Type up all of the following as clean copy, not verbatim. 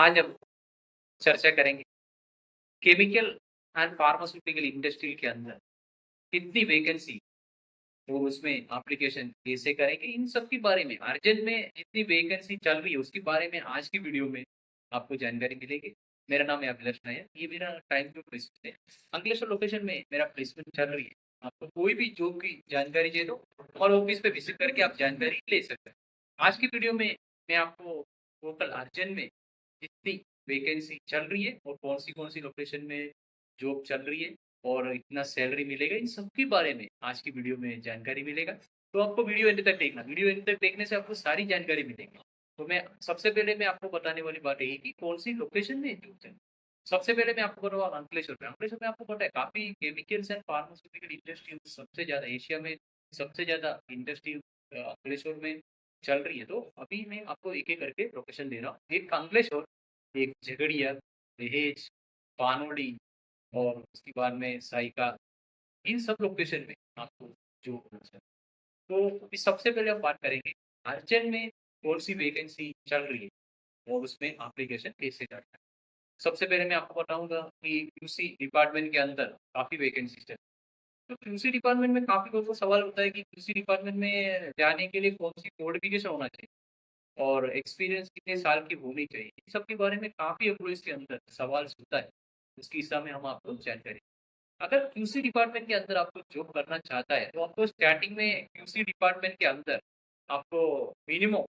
आज हम चर्चा करेंगे केमिकल एंड फार्मास्यूटिकल इंडस्ट्री के अंदर कितनी वैकेंसी और उसमें एप्लीकेशन कैसे करेंगे, इन सब के बारे में अर्जेंट में जितनी वैकेंसी चल रही है उसके बारे में आज की वीडियो में आपको जानकारी मिलेगी। मेरा नाम है अभिलाष नायर, ये मेरा टाइम टू प्लेसमेंट है। अंकलेश्वर लोकेशन में मेरा प्लेसमेंट चल रही है। आपको कोई भी जॉब की जानकारी दे दो और ऑफिस पे विजिट करके आप जानकारी ले सकते हैं। आज की वीडियो में मैं आपको टोटल अर्जेंट में जितनी वैकेंसी चल रही है और कौन सी लोकेशन में जॉब चल रही है और इतना सैलरी मिलेगा, इन सब के बारे में आज की वीडियो में जानकारी मिलेगा। तो आपको वीडियो एंड तक देखना, वीडियो एंड तक देखने से आपको सारी जानकारी मिलेगी। तो मैं सबसे पहले मैं आपको बताने वाली बात यही कि कौन सी लोकेशन में जॉब है। सबसे पहले मैं आपको बताऊँ अंकलेश्वर में। अंकलेश्वर में आपको पता है काफ़ी केमिकल्स एंड फार्मास्यूटिकल इंडस्ट्री सबसे ज़्यादा एशिया में सबसे ज़्यादा इंडस्ट्री अंकलेश्वर में चल रही है। तो अभी मैं आपको एक-एक करके लोकेशन दे रहा हूँ। एक अंकलेश्वर, एक झगड़िया, दहेज, पानोली और उसके बाद में साइका, इन सब लोकेशन में आपको जो तो अभी सबसे पहले हम बात करेंगे अर्जेंट में कौन सी वैकेंसी चल रही है और उसमें एप्लीकेशन कैसे करना है। सबसे पहले मैं आपको बताऊंगा कि क्यूसी डिपार्टमेंट के अंदर काफ़ी वैकेंसी है। तो क्यूसी डिपार्टमेंट में काफ़ी लोगों को सवाल होता है कि क्यूसी डिपार्टमेंट में जाने के लिए कौन सी क्वालिफिकेशन होना चाहिए और एक्सपीरियंस कितने साल की होनी चाहिए। इन सब के बारे में काफ़ी एम्प्लॉइज़ के अंदर सवाल होता है। उसकी हिसाब में हम आपको जानकारी, अगर क्यूसी डिपार्टमेंट के अंदर आपको जॉब करना चाहता है तो आपको स्टार्टिंग में क्यूसी डिपार्टमेंट के अंदर आपको मिनिमम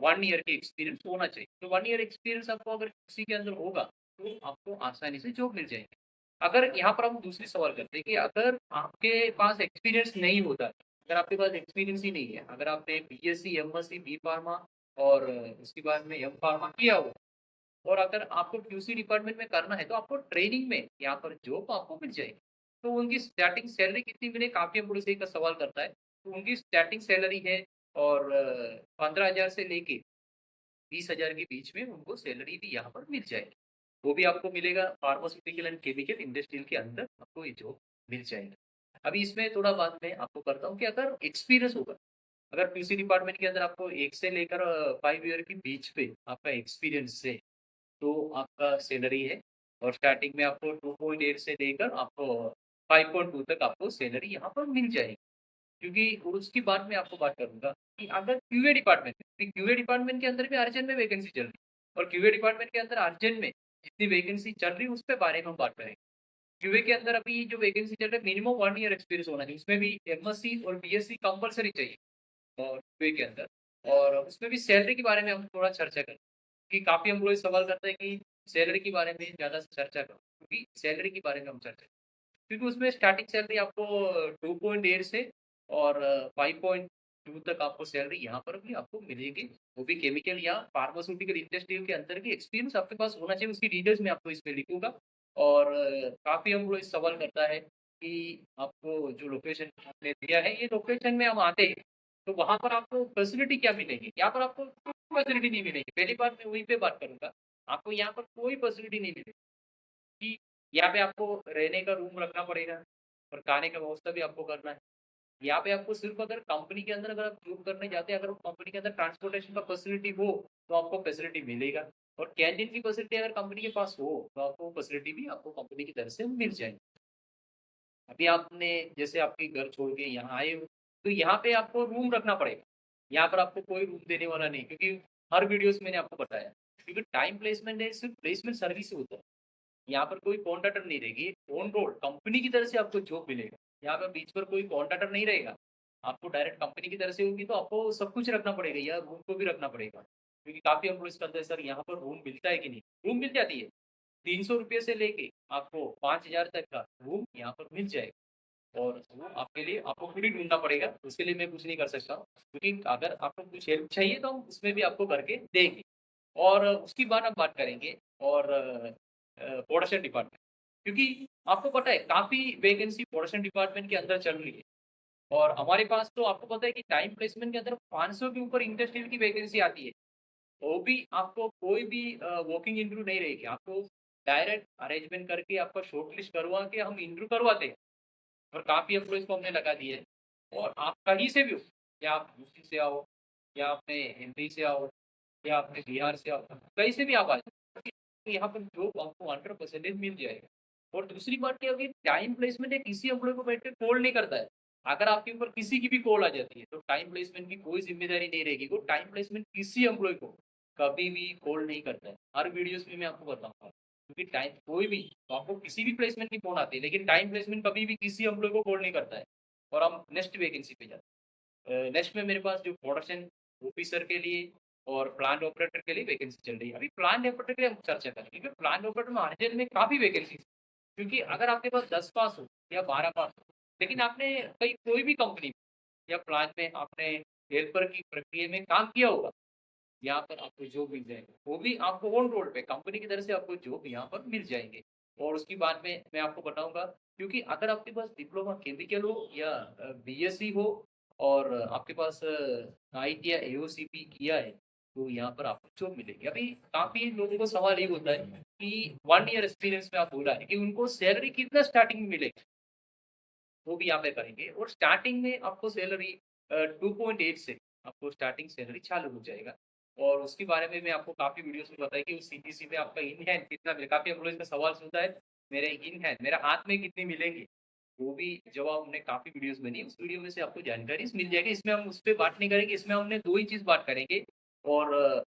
1 ईयर की एक्सपीरियंस होना चाहिए। तो 1 ईयर एक्सपीरियंस आपको अगर किसी के अंदर होगा तो आपको आसानी से जॉब मिल जाएगी। अगर यहाँ पर हम दूसरी सवाल करते हैं कि अगर आपके पास एक्सपीरियंस नहीं होता, अगर आपके पास एक्सपीरियंस ही नहीं है, अगर आपने बीएससी, एमएससी, बी फार्मा और उसके बाद में एम फार्मा किया हो और अगर आपको क्यूसी डिपार्टमेंट में करना है तो आपको ट्रेनिंग में यहाँ पर जॉब आपको मिल जाएगी। तो उनकी स्टार्टिंग सैलरी कितनी मिले, काफ़ी पुलिस का सवाल करता है। तो उनकी स्टार्टिंग सैलरी है और 15,000 से लेके 20,000 के बीच में उनको सैलरी भी यहाँ पर मिल जाएगी। वो भी आपको मिलेगा फार्मास्यूटिकल एंड केमिकल इंडस्ट्री के अंदर आपको ये जॉब मिल जाएगी। अभी इसमें थोड़ा बात मैं आपको करता हूँ कि अगर एक्सपीरियंस होगा, अगर किसी डिपार्टमेंट के अंदर आपको 1 से लेकर 5 ईयर के बीच पे आपका एक्सपीरियंस है तो आपका सैलरी है और स्टार्टिंग में आपको 2.8 से लेकर आपको 5.2 तक आपको सैलरी यहाँ पर मिल जाएगी। क्योंकि उसकी बाद में आपको बात करूँगा कि अगर क्यूए डिपार्टमेंट में, क्यूए डिपार्टमेंट के अंदर भी अर्जेंट में वैकेंसी चल रही है और क्यूए डिपार्टमेंट के अंदर अर्जेंट में जितनी वैकेंसी चल रही है उस पे बारे में हम बात करेंगे। क्यूए के अंदर अभी जो वैकेंसी चल रहा है मिनिमम 1 ईयर एक्सपीरियंस होना चाहिए, उसमें भी एमएससी और बीएससी कंपल्सरी चाहिए और क्यूए के अंदर। और उसमें भी सैलरी के बारे में हम थोड़ा चर्चा करें कि काफ़ी एम्प्लॉई सवाल करते हैं कि सैलरी के बारे में ज़्यादा चर्चा करो, क्योंकि सैलरी के बारे में हम चर्चा, क्योंकि उसमें स्टार्टिंग सैलरी आपको 2.8 से और 5.2 तक आपको सैलरी यहाँ पर भी आपको मिलेगी। वो भी केमिकल या फार्मास्यूटिकल इंडस्ट्री के अंदर की एक्सपीरियंस आपके पास होना चाहिए, उसकी डिटेल्स मैं आपको इसमें लिखूँगा। और काफ़ी एम्प्लॉई सवाल करता है कि आपको जो लोकेशन आपने दिया है, ये लोकेशन में हम आते हैं, तो वहाँ पर आपको फैसिलिटी क्या मिलेगी? यहाँ पर आपको कोई फैसिलिटी नहीं मिलेगी। पहली बात मैं वहीं पे बात करूँगा, आपको यहाँ पर कोई फैसिलिटी नहीं मिलेगी कि यहाँ पे आपको रहने का रूम रखना पड़ेगा और खाने का व्यवस्था भी आपको करना है। यहाँ पे आपको सिर्फ़ अगर कंपनी के अंदर अगर आप जॉब करने जाते हैं, अगर वो कंपनी के अंदर ट्रांसपोर्टेशन का फैसिलिटी हो, तो आपको फैसिलिटी मिलेगा और कैंटीन की फैसिलिटी अगर कंपनी के पास हो, तो आपको फैसिलिटी भी आपको कंपनी की तरफ से मिल जाएगी। अभी आपने जैसे आपके घर छोड़ के यहाँ आए हो, तो यहाँ पे आपको रूम रखना पड़ेगा। यहाँ पर आपको कोई रूम देने वाला नहीं, क्योंकि हर वीडियोज़ मैंने आपको बताया, क्योंकि टाइम प्लेसमेंट है, सिर्फ़ प्लेसमेंट सर्विस होता है। यहाँ पर कोई कॉन्ट्रैक्टर नहीं रहेगी, ऑन रोड कंपनी की तरफ से आपको जॉब मिलेगा। यहाँ पे बीच पर कोई कॉन्ट्रैक्टर नहीं रहेगा, आपको डायरेक्ट कंपनी की तरफ से होगी, तो आपको सब कुछ रखना पड़ेगा या रूम को भी रखना पड़ेगा। क्योंकि काफ़ी एम्प्लॉइज़ करते हैं, सर यहाँ पर रूम मिलता है कि नहीं? रूम मिल जाती है, ₹300 से लेके आपको 5,000 तक का रूम यहाँ पर मिल जाएगा और वो आपके लिए आपको खुद ही ढूँढना पड़ेगा, उसके लिए मैं कुछ नहीं कर सकता हूँ। क्योंकि अगर आपको कुछ हेल्प चाहिए तो हम उसमें भी आपको करके देंगे। और उसके बाद हम बात करेंगे और प्रोडक्शन डिपार्टमेंट, क्योंकि आपको पता है काफ़ी वैकेंसी प्रोडक्शन डिपार्टमेंट के अंदर चल रही है और हमारे पास तो आपको पता है कि टाइम प्लेसमेंट के अंदर 500 के ऊपर इंडस्ट्रियल की वैकेंसी आती है। वो भी आपको कोई भी वॉकिंग इंटरव्यू नहीं रहेगी, आपको डायरेक्ट अरेंजमेंट करके आपका शॉर्टलिस्ट करवा के हम इंटरव्यू करवाते हैं और काफ़ी एम्प्लॉइज़ को हमने लगा दिए है। और आप कहीं से भी हो, या आप यूपी से आओ या अपने एमपी से आओ या आपने बिहार से आप कहीं से भी आप आ जाओ, तो यहाँ पर जॉब आपको 100% मिल जाएगा। और दूसरी बात क्या होगी, टाइम प्लेसमेंट एक किसी एम्प्लॉय को बैठ के कॉल नहीं करता है। अगर आपके ऊपर किसी की भी कॉल आ जाती है तो टाइम प्लेसमेंट की कोई जिम्मेदारी नहीं रहेगी। वो टाइम प्लेसमेंट किसी एम्प्लॉय को कभी भी कॉल नहीं करता है। हर वीडियोस में मैं आपको बताऊंगा, क्योंकि टाइम कोई भी, तो आपको किसी भी प्लेसमेंट की फोन आती है, लेकिन टाइम प्लेसमेंट कभी भी किसी एम्प्लॉय को कॉल नहीं करता है। और हम नेक्स्ट वैकेंसी पे जाते हैं। नेक्स्ट में मेरे पास जो प्रोडक्शन ऑफिसर के लिए और प्लांट ऑपरेटर के लिए वैकेंसी चल रही है। अभी प्लांट ऑपरेटर के लिए हम चर्चा करें, क्योंकि प्लांट ऑपरेटर में अर्जेंट में काफ़ी वैकेंसी है। क्योंकि अगर आपके पास 10 पास हो या 12 पास हो, लेकिन आपने कहीं कोई भी कंपनी या प्लांट में आपने हेल्पर की प्रक्रिया में काम किया होगा, यहाँ पर आपको जॉब मिल जाएगा। वो भी आपको ऑन रोड पे कंपनी की तरफ से आपको जॉब यहाँ पर मिल जाएंगे। और उसके बाद में मैं आपको बताऊंगा, क्योंकि अगर आपके पास डिप्लोमा केमिकल हो या बीएससी हो और आपके पास आईटी या एओसीपी किया है, तो यहाँ पर आपको जॉब मिलेगी। अभी काफी लोगों को सवाल ये होता है कि 1 ईयर एक्सपीरियंस में आप बोला है कि उनको सैलरी कितना स्टार्टिंग में मिलेगी, वो भी यहाँ पे करेंगे। और स्टार्टिंग में आपको सैलरी 2.8 से आपको स्टार्टिंग सैलरी चालू हो जाएगा। और उसके बारे में मैं आपको काफ़ी वीडियोस में बताया कि उस सीटीसी में आपका इन हैंड कितना मिले। काफ़ी एम्प्लॉइज का सवाल सुनता है, मेरे इन हैंड मेरा हाथ में कितनी मिलेंगी, वो भी जवाब हमने काफ़ी वीडियोस बनी, उस वीडियो में से आपको जानकारी मिल जाएगी। इसमें हम उस पर बात नहीं करेंगे, इसमें हमने दो ही चीज़ बात करेंगे। और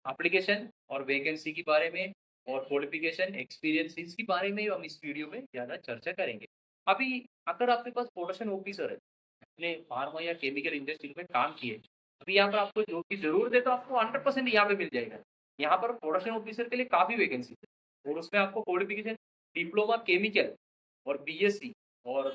एप्लीकेशन और वैकेंसी के बारे में और क्वालिफिकेशन एक्सपीरियंस के बारे में हम इस वीडियो में ज़्यादा चर्चा करेंगे। अभी अगर आपके पास प्रोडक्शन ऑफिसर है, अपने फार्मा या केमिकल इंडस्ट्री में काम किए, अभी यहाँ पर आपको जॉब की ज़रूरत है, तो आपको 100% यहाँ पे मिल जाएगा। यहाँ पर प्रोडक्शन ऑफिसर के लिए काफ़ी वैकेंसी है। और उसमें आपको क्वालिफिकेशन डिप्लोमा केमिकल और बीएससी और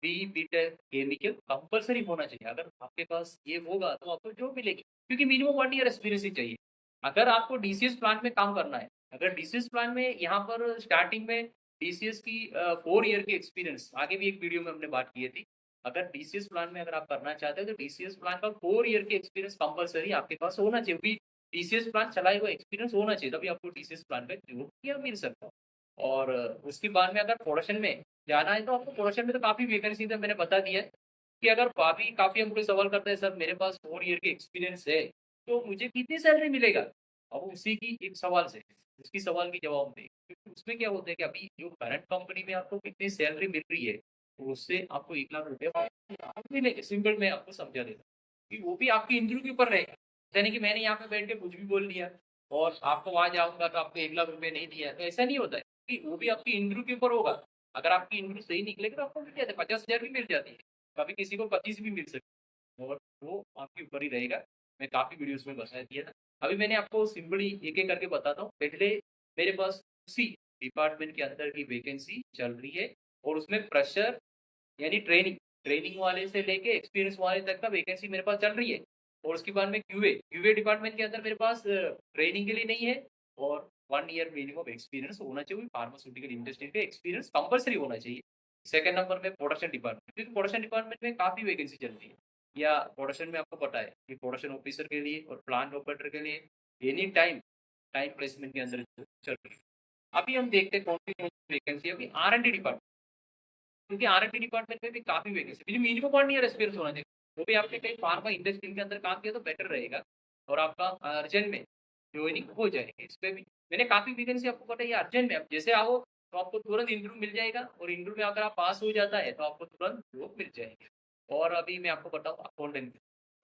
बी बीटेक केमिकल कंपलसरी होना चाहिए। अगर आपके पास ये होगा तो आपको जॉब मिलेगी, क्योंकि मिनिमम 1 ईयर एक्सपीरियंस ही चाहिए। अगर आपको डीसीएस प्लांट में काम करना है, अगर डीसीएस प्लांट में यहाँ पर स्टार्टिंग में डीसीएस की 4 ईयर की एक्सपीरियंस, आगे भी एक वीडियो में हमने बात की थी। अगर डीसीएस प्लांट में अगर आप करना चाहते हो तो डीसीएस प्लांट का 4 ईयर की एक्सपीरियंस कंपलसरी आपके पास होना चाहिए। भी डीसीएस प्लांट चलाए हुआ एक्सपीरियंस होना चाहिए, तभी आपको डीसीएस प्लांट में जॉब या मिल सकता है। और उसके बाद में अगर प्रोडक्शन में जाना है तो आपको प्रोडक्शन में तो काफ़ी वैकेंसी है, मैंने बता दिया है कि अगर काफ़ी हमको सवाल करते हैं, सर मेरे पास 4 ईयर की एक्सपीरियंस है तो मुझे कितनी सैलरी मिलेगा। अब उसी की एक सवाल से उसकी सवाल की जवाब दें, क्योंकि उसमें क्या होता है कि अभी जो करंट कंपनी में आपको कितनी सैलरी मिल रही है, तो उससे आपको 1 लाख रुपये मिलेंगे। सिंपल मैं आपको समझा देता हूँ कि वो भी आपकी इंटरव्यू के ऊपर रहेगा। यानी कि मैंने यहाँ पे बैठ के कुछ भी बोल लिया और आपको वहाँ जाऊँगा तो आपको 1 लाख रुपये नहीं दिया, तो ऐसा नहीं होता है। कि वो भी आपकी इंटरव्यू के ऊपर होगा। अगर आपकी इंटरव्यू सही निकलेगी तो आपको मिल जाता है, 50,000 भी मिल जाती है, कभी किसी को 25 भी मिल सकती है। और वो आपके ऊपर ही रहेगा। मैं काफ़ी वीडियोज़ में बता दिया था। अभी मैंने आपको सिंपली एक-एक करके बताता हूँ। पहले मेरे पास उसी डिपार्टमेंट के अंदर की वैकेंसी चल रही है और उसमें फ्रेशर यानी ट्रेनिंग ट्रेनिंग वाले से लेके एक्सपीरियंस वाले तक का वैकेंसी मेरे पास चल रही है। और उसके बाद में क्यूए क्यूए डिपार्टमेंट के अंदर मेरे पास ट्रेनिंग के लिए नहीं है। और 1 ईयर मिनिमम एक्सपीरियंस होना चाहिए, फार्मास्यूटिकल इंडस्ट्री का एक्सपीरियंस कंपलसरी होना चाहिए। सेकंड नंबर में प्रोडक्शन डिपार्टमेंट, क्योंकि प्रोडक्शन डिपार्टमेंट में काफ़ी वैकेंसी चल रही है। या प्रोडक्शन में आपको पता है कि प्रोडक्शन ऑफिसर के लिए और प्लांट ऑपरेटर के लिए एनी टाइम टाइम प्लेसमेंट के अंदर चल रही है। अभी हम देखते हैं कौन सी वैकेंसी है। अभी आर एंड डी डिपार्टमेंट, क्योंकि आर&डी डिपार्टमेंट में भी काफ़ी वैकेंसी, मिनिमम 1 ईयर एक्सपीरियंस होना चाहिए। वो भी आपने कहीं फार्मा इंडस्ट्री के अंदर काम किया तो बेटर रहेगा। और आपका अर्जेंट में ज्वाइनिंग हो जाएगी। इस पे भी मैंने काफ़ी वैकेंसी आपको बताई है अर्जेंट में। आप जैसे आओ तो आपको तुरंत इंटरव्यू मिल जाएगा, और इंटरव्यू में अगर आप पास हो जाता है तो आपको तुरंत जॉब मिल जाएगी। और अभी मैं आपको बताऊँ अकाउंटेंट,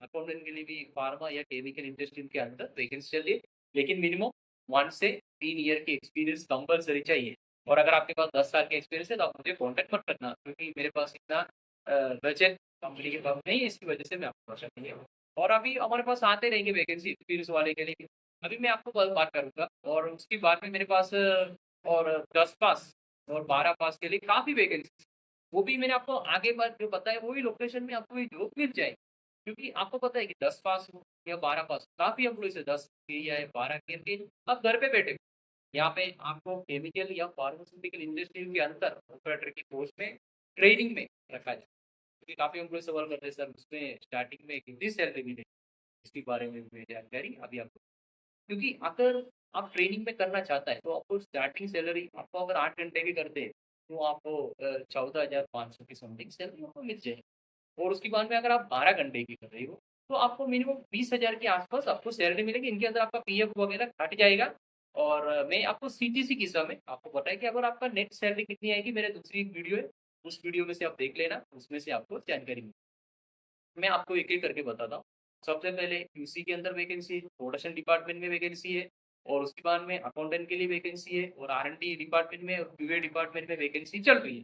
अकाउंटेंट के लिए भी फार्मा या केमिकल इंडस्ट्री के अंदर वैकेंसी चल रही है, लेकिन मिनिमम 1 से 3 ईयर की एक्सपीरियंस कंपलसरी चाहिए। और अगर आपके पास 10 साल का एक्सपीरियंस है तो आप मुझे कॉन्टैक्ट मत करना, क्योंकि मेरे पास इतना बजट कंपनी के पास नहीं है, इसकी वजह से मैं आपको भरोसा नहीं है। और अभी हमारे पास आते रहेंगे वैकेंसी एक्सपीरियंस वाले के लिए। अभी मैं आपको बात करूँगा और उसके बाद में मेरे पास और 10 पास और 12 पास के लिए काफ़ी वैकेंसी, वो भी मैंने आपको आगे बात जो बताया वही लोकेशन में आपको ये जॉब मिल जाएगी। क्योंकि आपको पता है कि 10 पास हो या 12 पास, काफ़ी एम्प्लॉइज़ है 10 के या 12 के, आप घर पे बैठे यहाँ पे आपको केमिकल या फार्मास्यूटिकल इंडस्ट्री के अंदर ऑपरेटर की पोस्ट में ट्रेनिंग में रखा जाए। क्योंकि काफ़ी एम्प्लॉय सवाल करते हैं, सर उसमें स्टार्टिंग में कितनी सैलरी मिलेगी, इसके बारे में भी जानकारी अभी आपको, क्योंकि अगर आप ट्रेनिंग में करना चाहता है तो आपको स्टार्टिंग सैलरी आपको अगर 8 घंटे की करते हैं तो आपको 14,500 की समथिंग सैलरी आपको मिल जाएगी। और उसके बाद में अगर आप 12 घंटे की कर रहे हो तो आपको मिनिमम 20,000 के आसपास आपको सैलरी मिलेगी। इनके अंदर आपका पीएफ वगैरह कट जाएगा। और मैं आपको सीटीसी की समय आपको बताया कि अगर आपका नेट सैलरी कितनी आएगी, मेरे दूसरी एक वीडियो है, उस वीडियो में से आप देख लेना, उसमें से आपको जानकारी मिलेगी। मैं आपको एक-एक करके बताता हूँ। सबसे पहले क्यूसी के अंदर वैकेंसी है, प्रोडक्शन डिपार्टमेंट में वैकेंसी है, और उसके बाद में अकाउंटेंट के लिए वैकेंसी है, और आर-एन-डी डिपार्टमेंट में और क्यूए डिपार्टमेंट में वैकेंसी चल रही है।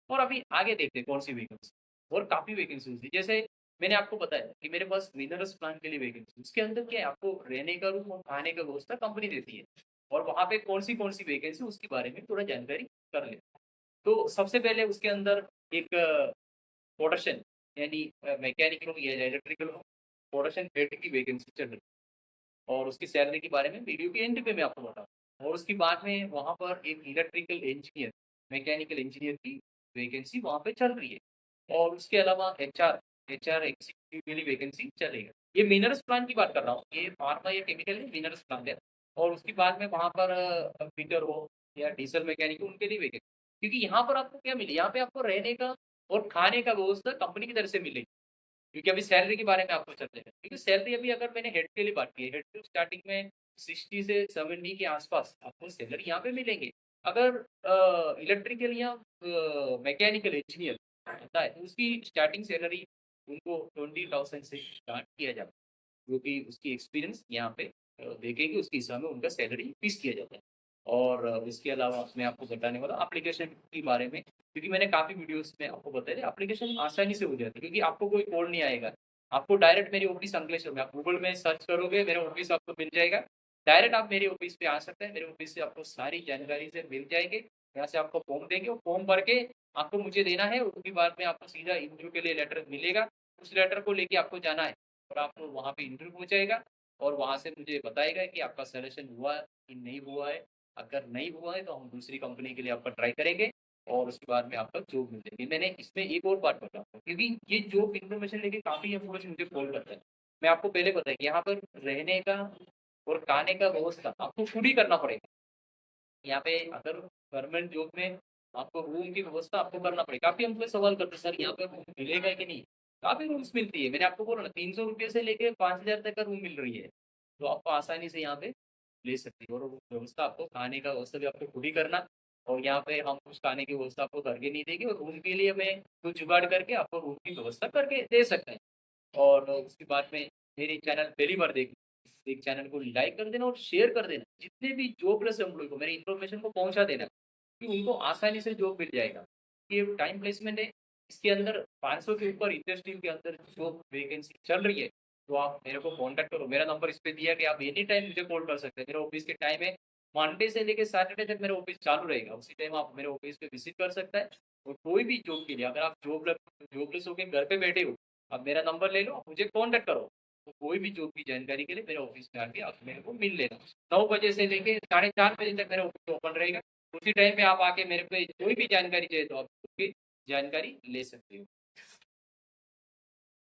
और अभी आगे देखते हैं कौन-सी वैकेंसी, और काफ़ी वैकेंसीज़ थी। जैसे मैंने आपको बताया कि मेरे पास मिनरल्स प्लांट के लिए वैकेंसी, उसके अंदर क्या है, आपको रहने का रूम और खाने का व्यवस्था कंपनी देती है। और वहाँ पे कौन-सी वैकेंसी उसके बारे में थोड़ा जानकारी कर लेते हैं। तो सबसे पहले उसके अंदर एक प्रोडक्शन यानी मैकेनिकल हो या इलेक्ट्रिकल हो, प्रोडक्शन हेड की वैकेंसी चल रही है, और उसकी सैलरी के बारे में वीडियो के एंड पे मैं आपको बताऊँ। और उसके बाद में वहाँ पर एक इलेक्ट्रिकल इंजीनियर, मैकेनिकल इंजीनियर की वैकेंसी वहाँ पे चल रही है। और उसके अलावा एचआर एग्जीक्यूटिव के लिए वैकेंसी चलेगा। ये मिनरल्स प्लांट की बात कर रहा हूँ, ये फार्मा या केमिकल है, मिनरल्स प्लांट है। और उसके बाद में वहाँ पर कंप्यूटर हो या डीजल मैकेनिक हो, उनके लिए वैकेंसी। क्योंकि यहाँ पर आपको क्या मिले, यहाँ पे आपको रहने का और खाने का व्यवस्था कंपनी की तरफ से मिलेगी। क्योंकि अभी सैलरी के बारे में आपको चलते हैं, क्योंकि सैलरी अभी अगर मैंने हेड के लिए बात की है, हेड को स्टार्टिंग में 60 से 70 के आसपास आपको सैलरी यहाँ पे मिलेंगे। अगर इलेक्ट्रिकल या मैकेनिकल इंजीनियर होता है, तो उसकी स्टार्टिंग सैलरी उनको 20,000 से स्टार्ट किया जाता है, जो कि उसकी एक्सपीरियंस यहाँ पे देखेंगे, उसके हिसाब में उनका सैलरी फिक्स किया जाता है। और इसके अलावा मैं आपको बताने वाला एप्लीकेशन के बारे में, क्योंकि मैंने काफ़ी वीडियोस में आपको बताया एप्लीकेशन आसानी से हो जाती है, क्योंकि आपको कोई कोड नहीं आएगा। आपको डायरेक्ट मेरी ऑफिस अंकलेश्वर में, आप गूगल में सर्च करोगे मेरा ऑफिस आपको मिल जाएगा। डायरेक्ट आप मेरी ऑफिस पे आ सकते हैं, मेरे ऑफिस से आपको सारी जानकारी से मिल जाएंगे। यहाँ से आपको फॉर्म देंगे, वो फॉर्म भर के आपको मुझे देना है, उसके बाद में आपको सीधा इंटरव्यू के लिए लेटर मिलेगा। उस लेटर को लेके आपको जाना है, और आपको वहाँ पे इंटरव्यू हो जाएगा, और वहाँ से मुझे बताएगा कि आपका सिलेक्शन हुआ कि नहीं हुआ है। अगर नहीं हुआ है तो हम दूसरी कंपनी के लिए आपका ट्राई करेंगे, और उसके बाद में आपका जॉब मिल जाएगी। मैंने इसमें एक और बात बताऊँ, क्योंकि ये जॉब इन्फॉर्मेशन लेके काफ़ी इंफॉर्मेशन मुझे कॉल करता है। मैं आपको पहले बताया कि यहाँ पर रहने का और खाने का व्यवस्था आपको खुद ही करना पड़ेगा। यहाँ पे अगर गवर्नमेंट जॉब में आपको रूम की व्यवस्था आपको करना पड़ेगा। काफ़ी हमसे सवाल करते हैं, सर यहाँ पे रूम मिलेगा कि नहीं? काफ़ी रूम्स मिलती है। मैंने आपको बोला ना, ₹300 से लेके 5,000 तक का रूम मिल रही है। तो आपको आसानी से यहाँ पे ले सकते हो, और वो व्यवस्था आपको खाने का व्यवस्था भी आपको खुद ही करना। और यहाँ पे हम उस खाने की व्यवस्था आपको करके नहीं देंगे, और रूम के लिए मैं कुछ जुगाड़ करके आपको रूम की व्यवस्था करके दे सकते हैं। और उसके बाद में मेरे चैनल पहली बार देख एक चैनल को लाइक कर देना और शेयर कर देना। जितने भी जॉबलेस एम्प्लॉय को मेरी इन्फॉर्मेशन को पहुँचा देना, कि उनको आसानी से जॉब मिल जाएगा। ये टाइम प्लेसमेंट है, इसके अंदर 500 के ऊपर इंडस्ट्री के अंदर जॉब वैकेंसी चल रही है। तो आप मेरे को कॉन्टैक्ट करो, मेरा नंबर इस पे दिया है कि आप एनी टाइम मुझे कॉल कर सकते हैं। मेरे ऑफिस के टाइम है, मंडे से लेके सैटरडे तक मेरा ऑफिस चालू रहेगा। उसी टाइम आप मेरे ऑफिस पे विज़िट कर सकते हैं। और कोई भी जॉब के लिए अगर आप जॉबलेस होके घर पे बैठे हो, आप मेरा नंबर ले लो, मुझे कॉन्टैक्ट करो। तो कोई भी जॉब की जानकारी के लिए मेरे ऑफिस में आके आप मेरे को मिल लेना। 9 बजे से लेके साढ़े 4 बजे तक मेरा ऑफिस ओपन रहेगा। उसी टाइम पे आप आके मेरे पे कोई भी जानकारी चाहिए तो आप उसकी जानकारी ले सकते हो।